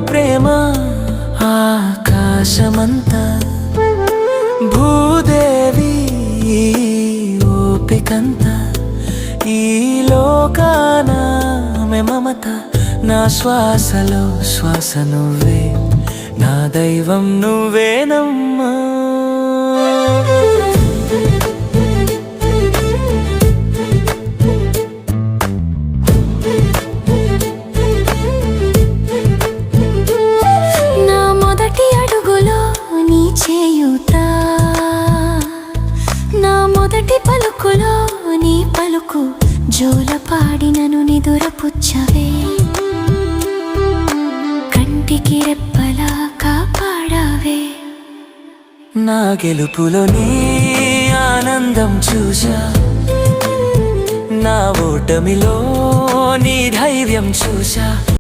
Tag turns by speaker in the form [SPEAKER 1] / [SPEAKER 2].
[SPEAKER 1] ప్రేమ ఆకాశమంతా భూదేవి ఓపికంత ఈ లోకాన మమత నా శ్వాసలో శ్వాస నువ్వే నా దైవం నువ్వేనమ్మా
[SPEAKER 2] మొదటి పలుకులో నీ పలుకు జోలపాడి నన్ను నిదురపుచ్చవే కంటికి రెప్పలా కాపాడావే
[SPEAKER 1] నా గెలుపులో నీ ఆనందం చూసా నా ఓటమిలో నీ ధైర్యం చూసా